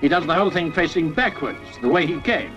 He does the whole thing facing backwards, the way he came.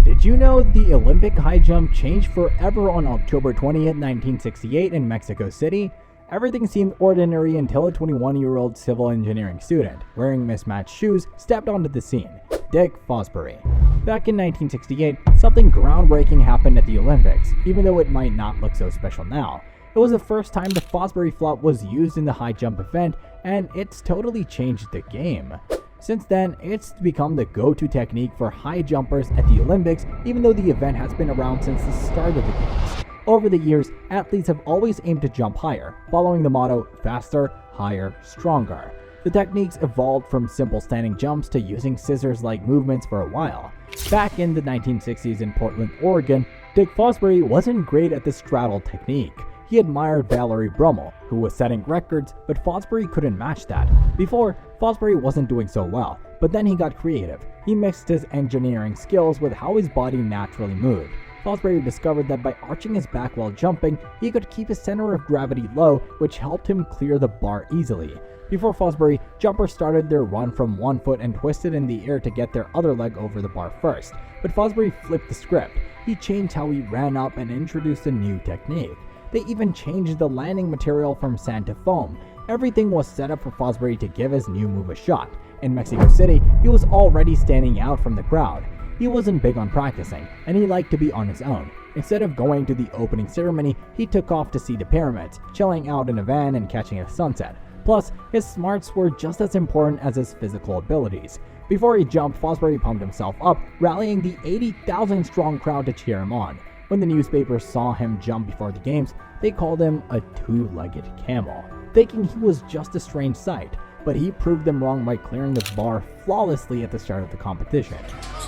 Did you know the Olympic high jump changed forever on October 20th, 1968 in Mexico City? Everything seemed ordinary until a 21-year-old civil engineering student, wearing mismatched shoes, stepped onto the scene. Dick Fosbury. Back in 1968, something groundbreaking happened at the Olympics, even though it might not look so special now. It was the first time the Fosbury flop was used in the high jump event, and it's totally changed the game. Since then, it's become the go-to technique for high jumpers at the Olympics, even though the event has been around since the start of the games. Over the years, athletes have always aimed to jump higher, following the motto, faster, higher, stronger. The techniques evolved from simple standing jumps to using scissors-like movements for a while. Back in the 1960s in Portland, Oregon, Dick Fosbury wasn't great at the straddle technique. He admired Valerie Brummel, who was setting records, but Fosbury couldn't match that. Before, Fosbury wasn't doing so well, but then he got creative. He mixed his engineering skills with how his body naturally moved. Fosbury discovered that by arching his back while jumping, he could keep his center of gravity low, which helped him clear the bar easily. Before Fosbury, jumpers started their run from one foot and twisted in the air to get their other leg over the bar first. But Fosbury flipped the script. He changed how he ran up and introduced a new technique. They even changed the landing material from sand to foam. Everything was set up for Fosbury to give his new move a shot. In Mexico City, he was already standing out from the crowd. He wasn't big on practicing, and he liked to be on his own. Instead of going to the opening ceremony, he took off to see the pyramids, chilling out in a van and catching a sunset. Plus, his smarts were just as important as his physical abilities. Before he jumped, Fosbury pumped himself up, rallying the 80,000-strong crowd to cheer him on. When the newspapers saw him jump before the games, they called him a two-legged camel, thinking he was just a strange sight. But he proved them wrong by clearing the bar flawlessly at the start of the competition.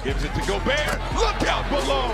Gives it to Gobert. Look out below!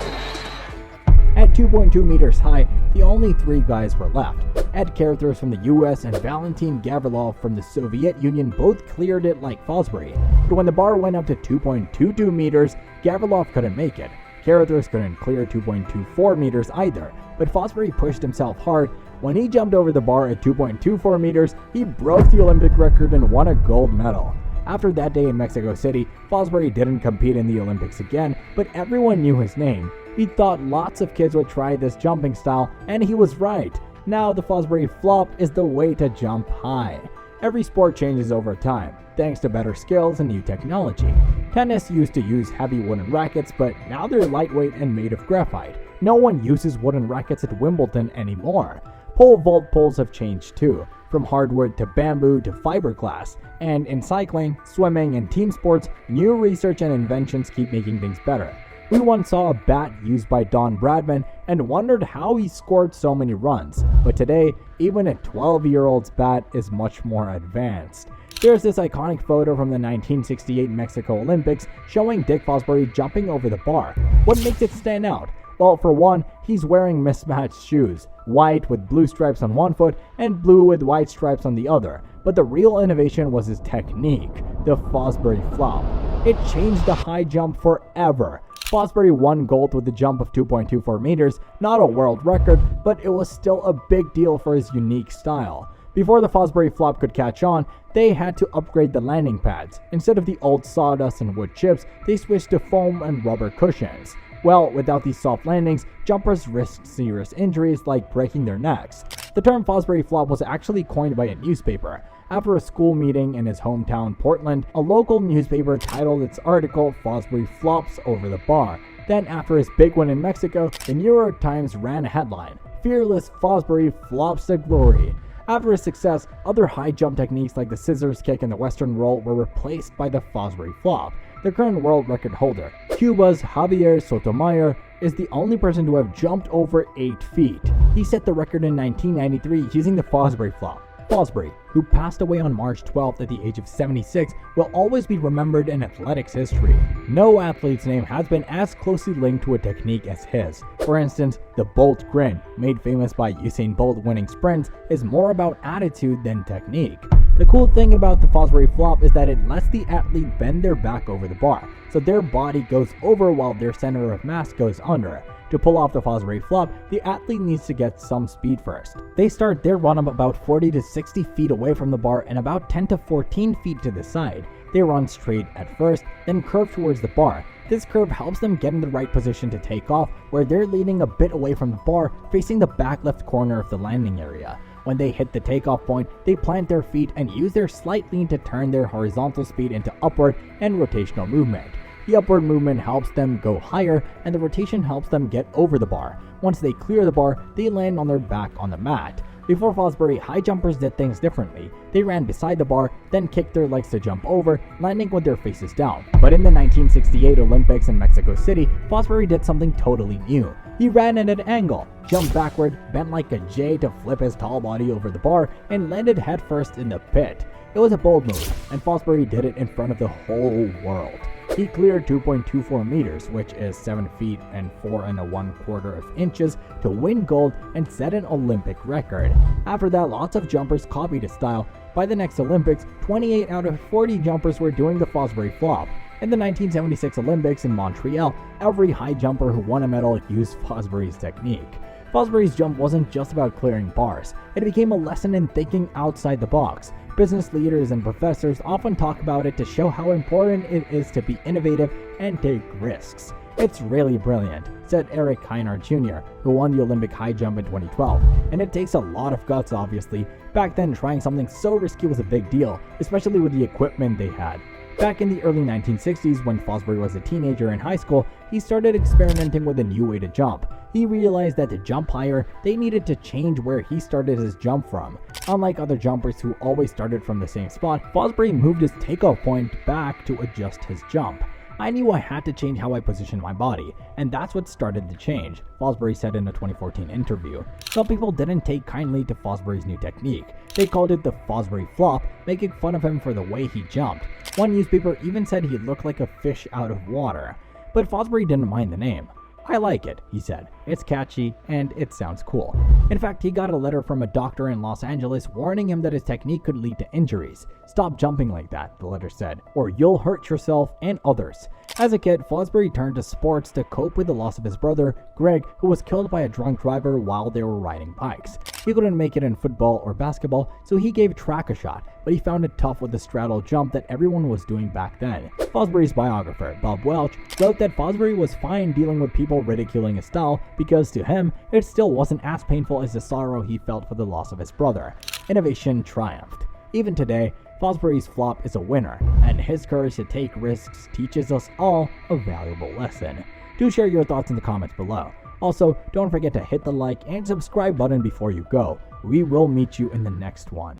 At 2.2 meters high, the only three guys were left. Ed Carruthers from the US and Valentin Gavrilov from the Soviet Union both cleared it like Fosbury. But when the bar went up to 2.22 meters, Gavrilov couldn't make it. Carruthers couldn't clear 2.24 meters either, but Fosbury pushed himself hard. When he jumped over the bar at 2.24 meters, he broke the Olympic record and won a gold medal. After that day in Mexico City, Fosbury didn't compete in the Olympics again, but everyone knew his name. He thought lots of kids would try this jumping style, and he was right. Now the Fosbury flop is the way to jump high. Every sport changes over time, thanks to better skills and new technology. Tennis used to use heavy wooden rackets, but now they're lightweight and made of graphite. No one uses wooden rackets at Wimbledon anymore. Pole vault poles have changed too, from hardwood to bamboo to fiberglass. And in cycling, swimming, and team sports, new research and inventions keep making things better. We once saw a bat used by Don Bradman and wondered how he scored so many runs. But today, even a 12-year-old's bat is much more advanced. There's this iconic photo from the 1968 Mexico Olympics showing Dick Fosbury jumping over the bar. What makes it stand out? Well, for one, he's wearing mismatched shoes, white with blue stripes on one foot and blue with white stripes on the other. But the real innovation was his technique, the Fosbury flop. It changed the high jump forever. Fosbury won gold with a jump of 2.24 meters, not a world record, but it was still a big deal for his unique style. Before the Fosbury flop could catch on, they had to upgrade the landing pads. Instead of the old sawdust and wood chips, they switched to foam and rubber cushions. Well, without these soft landings, jumpers risked serious injuries like breaking their necks. The term Fosbury flop was actually coined by a newspaper. After a school meeting in his hometown Portland, a local newspaper titled its article "Fosbury Flops Over the Bar." Then after his big win in Mexico, the New York Times ran a headline, "Fearless Fosbury Flops to Glory." After his success, other high jump techniques like the scissors kick and the western roll were replaced by the Fosbury flop. The current world record holder, Cuba's Javier Sotomayor, is the only person to have jumped over 8 feet. He set the record in 1993 using the Fosbury flop. Fosbury, who passed away on March 12th at the age of 76, will always be remembered in athletics history. No athlete's name has been as closely linked to a technique as his. For instance, the Bolt grin, made famous by Usain Bolt winning sprints, is more about attitude than technique. The cool thing about the Fosbury flop is that it lets the athlete bend their back over the bar, so their body goes over while their center of mass goes under. To pull off the Fosbury flop, the athlete needs to get some speed first. They start their run-up about 40 to 60 feet away from the bar and about 10 to 14 feet to the side. They run straight at first, then curve towards the bar. This curve helps them get in the right position to take off, where they're leaning a bit away from the bar, facing the back left corner of the landing area. When they hit the takeoff point, they plant their feet and use their slight lean to turn their horizontal speed into upward and rotational movement. The upward movement helps them go higher, and the rotation helps them get over the bar. Once they clear the bar, they land on their back on the mat. Before Fosbury, high jumpers did things differently. They ran beside the bar, then kicked their legs to jump over, landing with their faces down. But in the 1968 Olympics in Mexico City, Fosbury did something totally new. He ran at an angle, jumped backward, bent like a J to flip his tall body over the bar, and landed headfirst in the pit. It was a bold move, and Fosbury did it in front of the whole world. He cleared 2.24 meters, which is 7 feet and 4 1/4 inches, to win gold and set an Olympic record. After that, lots of jumpers copied his style. By the next Olympics, 28 out of 40 jumpers were doing the Fosbury flop. In the 1976 Olympics in Montreal, every high jumper who won a medal used Fosbury's technique. Fosbury's jump wasn't just about clearing bars. It became a lesson in thinking outside the box. Business leaders and professors often talk about it to show how important it is to be innovative and take risks. "It's really brilliant," said Eric Heiner Jr., who won the Olympic high jump in 2012. "And it takes a lot of guts, obviously. Back then, trying something so risky was a big deal, especially with the equipment they had." Back in the early 1960s, when Fosbury was a teenager in high school, he started experimenting with a new way to jump. He realized that to jump higher, they needed to change where he started his jump from. Unlike other jumpers who always started from the same spot, Fosbury moved his takeoff point back to adjust his jump. "I knew I had to change how I positioned my body, and that's what started the change," Fosbury said in a 2014 interview. Some people didn't take kindly to Fosbury's new technique. They called it the Fosbury flop, making fun of him for the way he jumped. One newspaper even said he looked like a fish out of water. But Fosbury didn't mind the name. "I like it," he said. "It's catchy, and it sounds cool." In fact, he got a letter from a doctor in Los Angeles warning him that his technique could lead to injuries. "Stop jumping like that," the letter said, "or you'll hurt yourself and others." As a kid, Fosbury turned to sports to cope with the loss of his brother, Greg, who was killed by a drunk driver while they were riding bikes. He couldn't make it in football or basketball, so he gave track a shot, but he found it tough with the straddle jump that everyone was doing back then. Fosbury's biographer, Bob Welch, wrote that Fosbury was fine dealing with people ridiculing his style because to him, it still wasn't as painful as the sorrow he felt for the loss of his brother. Innovation triumphed. Even today, Fosbury's flop is a winner, and his courage to take risks teaches us all a valuable lesson. Do share your thoughts in the comments below. Also, don't forget to hit the like and subscribe button before you go. We will meet you in the next one.